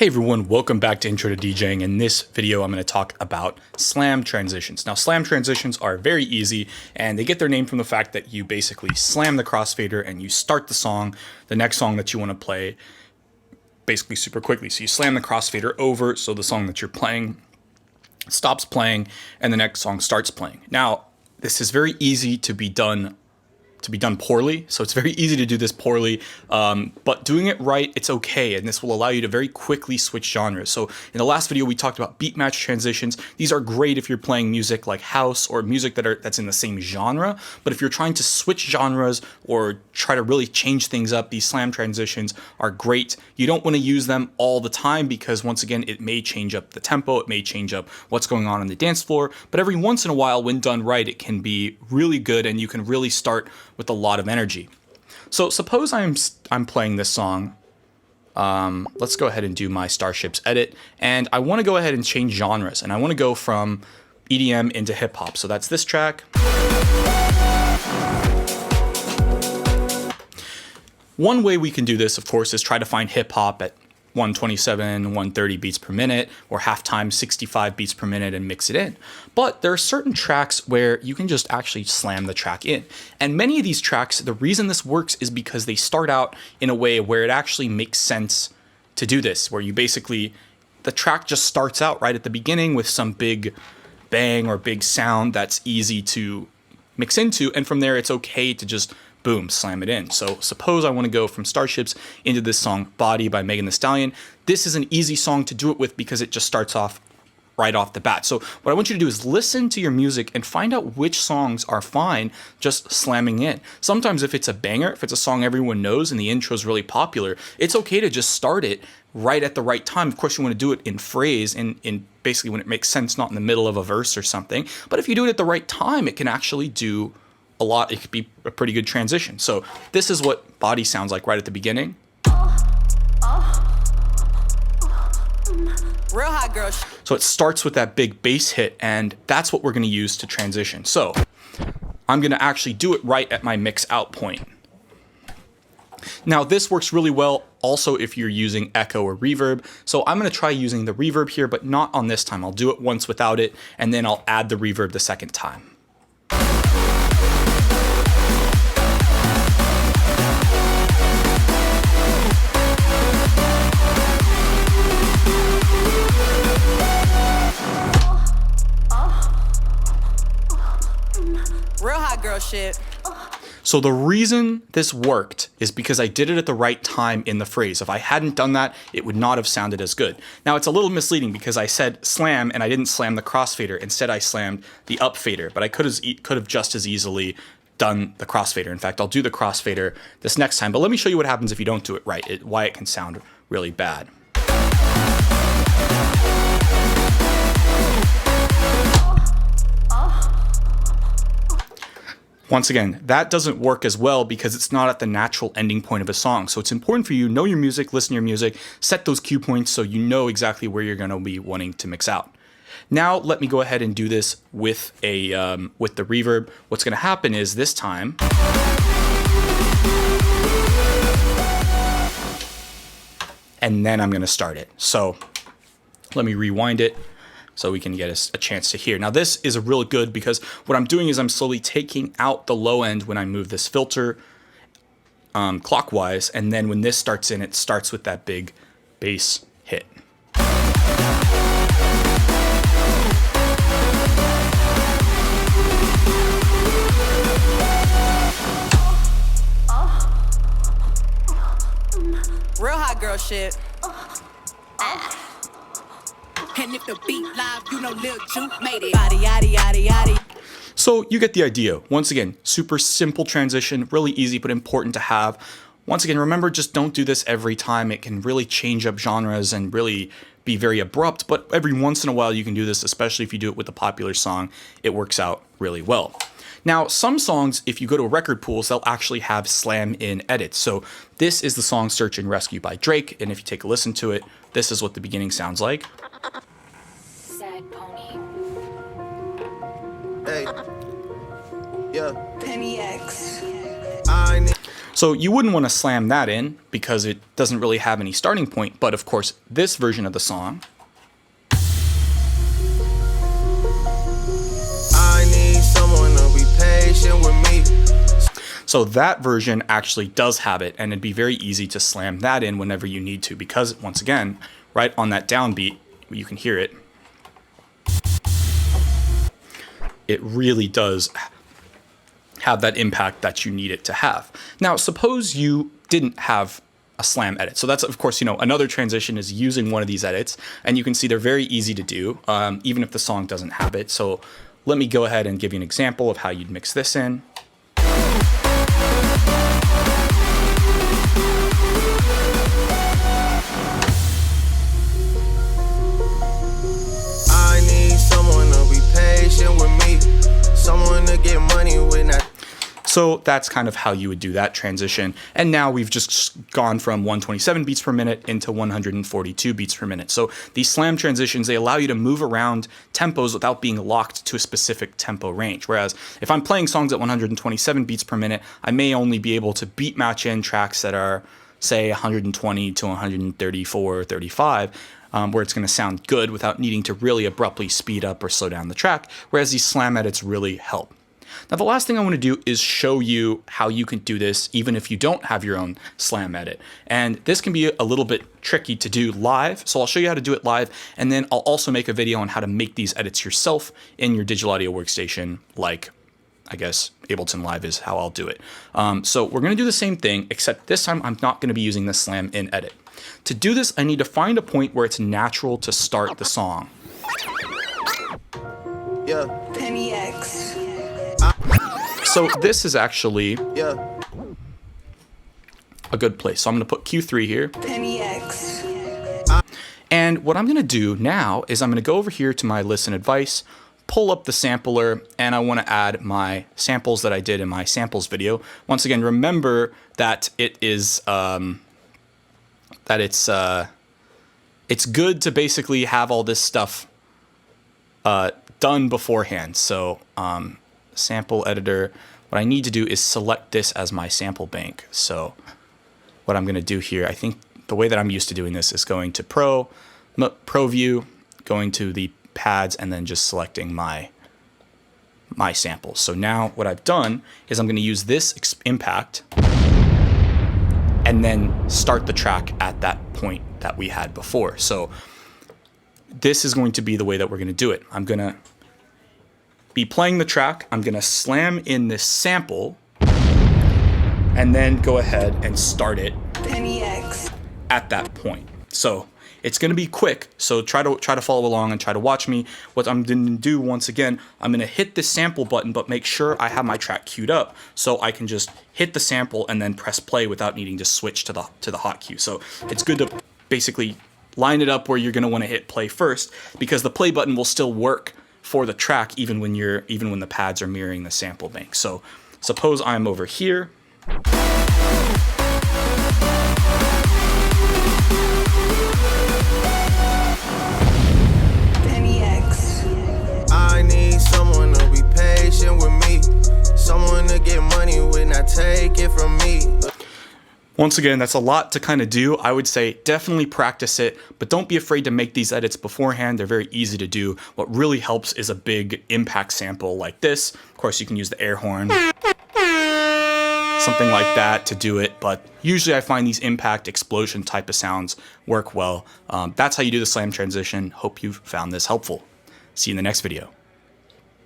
Hey everyone, welcome back to Intro to DJing. In this video, I'm going to talk about slam transitions. Now, slam transitions are very easy, and they get their name from the fact that you basically slam the crossfader and you start the song, the next song that you want to play, basically super quickly. So you slam the crossfader over, so the song that you're playing stops playing, and the next song starts playing. Now, this is very easy to be done poorly. So it's very easy to do this poorly, but doing it right, it's okay. And this will allow you to very quickly switch genres. So in the last video, we talked about beat match transitions. These are great if you're playing music like house or music that's in the same genre. But if you're trying to switch genres or try to really change things up, these slam transitions are great. You don't want to use them all the time because once again, it may change up the tempo. It may change up what's going on the dance floor. But every once in a while, when done right, it can be really good and you can really start with a lot of energy. So suppose I'm playing this song. Let's go ahead and do my Starships edit, and I want to go ahead and change genres, and I want to go from EDM into hip hop. So that's this track. One way we can do this, of course, is try to find hip hop at 127, 130 beats per minute, or halftime 65 beats per minute and mix it in. But there are certain tracks where you can just actually slam the track in. And many of these tracks, the reason this works is because they start out in a way where it actually makes sense to do this, where you basically, the track just starts out right at the beginning with some big bang or big sound that's easy to mix into, and from there it's okay to just boom, slam it in. So suppose I want to go from Starships into this song, Body by Megan Thee Stallion. This is an easy song to do it with because it just starts off right off the bat. So what I want you to do is listen to your music and find out which songs are fine just slamming in. Sometimes if it's a banger, if it's a song everyone knows and the intro is really popular, it's okay to just start it right at the right time. Of course, you want to do it in phrase, in basically when it makes sense, not in the middle of a verse or something. But if you do it at the right time, it can actually do a lot. It could be a pretty good transition. So this is what Body sounds like right at the beginning. Real hot girl. So it starts with that big bass hit, and that's what we're going to use to transition. So I'm going to actually do it right at my mix out point. Now this works really well also if you're using echo or reverb. So I'm going to try using the reverb here, but not on this time. I'll do it once without it, and then I'll add the reverb the second time. Real hot girl shit. So the reason this worked is because I did it at the right time in the phrase. If I hadn't done that, it would not have sounded as good. Now it's a little misleading because I said slam and I didn't slam the crossfader. Instead I slammed the up fader, but I could have just as easily done the crossfader. In fact, I'll do the crossfader this next time, but let me show you what happens if you don't do it right, why it can sound really bad. Once again, that doesn't work as well because it's not at the natural ending point of a song. So it's important for you to know your music, listen to your music, set those cue points so you know exactly where you're going to be wanting to mix out. Now let me go ahead and do this with the reverb. What's going to happen is this time, and then I'm going to start it. So let me rewind it so we can get a chance to hear. Now this is a really good because what I'm doing is I'm slowly taking out the low end when I move this filter clockwise, and then when this starts in, it starts with that big bass hit. Real hot girl shit. And if the beat live, you know Lil Juke made it. Yaddy, yaddy, yaddy, yaddy. So you get the idea. Once again, super simple transition, really easy but important to have. Once again, remember, just don't do this every time. It can really change up genres and really be very abrupt, but every once in a while you can do this, especially if you do it with a popular song. It works out really well. Now, some songs, if you go to record pools, they'll actually have slam-in edits. So this is the song Search and Rescue by Drake, and if you take a listen to it, this is what the beginning sounds like. Sad pony. Hey. Yeah. Penny X. So you wouldn't want to slam that in because it doesn't really have any starting point. But of course, this version of the song, I need someone to be patient with me. so that version actually does have it, and it'd be very easy to slam that in whenever you need to, because once again, right on that downbeat, you can hear it. It really does have that impact that you need it to have. Now, suppose you didn't have a slam edit. So that's, of course, another transition is using one of these edits, and you can see they're very easy to do, even if the song doesn't have it. So let me go ahead and give you an example of how you'd mix this in. I need someone to be patient with me. Someone to get money with not. So that's kind of how you would do that transition. And now we've just gone from 127 beats per minute into 142 beats per minute. So these slam transitions, they allow you to move around tempos without being locked to a specific tempo range. Whereas if I'm playing songs at 127 beats per minute, I may only be able to beat match in tracks that are, say, 120 to 134 or 35, where it's going to sound good without needing to really abruptly speed up or slow down the track, whereas these slam edits really help. Now, the last thing I want to do is show you how you can do this even if you don't have your own slam edit. And this can be a little bit tricky to do live, so I'll show you how to do it live, and then I'll also make a video on how to make these edits yourself in your digital audio workstation, like, I guess, Ableton Live is how I'll do it. So we're going to do the same thing, except this time I'm not going to be using the slam in edit. To do this, I need to find a point where it's natural to start the song. Yeah, Penny X. So this is actually yeah. a good place. So I'm going to put Q3 here. Penny X. And what I'm going to do now is I'm going to go over here to my listen advice, pull up the sampler, and I want to add my samples that I did in my samples video. Once again, remember that it is it's good to basically have all this stuff done beforehand. So sample editor, what I need to do is select this as my sample bank. So what I'm going to do here, I think the way that I'm used to doing this is going to Pro View, going to the pads, and then just selecting my samples. So now what I've done is I'm going to use this impact and then start the track at that point that we had before. So this is going to be the way that we're going to do it. I'm going to be playing the track. I'm going to slam in this sample and then go ahead and start it Penny X. at that point. So it's going to be quick. So try to follow along and try to watch me. What I'm going to do once again, I'm going to hit the sample button, but make sure I have my track queued up so I can just hit the sample and then press play without needing to switch to the hotkey. So it's good to basically line it up where you're going to want to hit play first, because the play button will still work for the track even when the pads are mirroring the sample bank. So suppose I'm over here. Penny X. I need someone to be patient with me. Someone to get money with, not take it from me. Once again, that's a lot to kind of do. I would say definitely practice it, but don't be afraid to make these edits beforehand. They're very easy to do. What really helps is a big impact sample like this. Of course, you can use the air horn, something like that to do it, but usually I find these impact explosion type of sounds work well. That's how you do the slam transition. Hope you found this helpful. See you in the next video.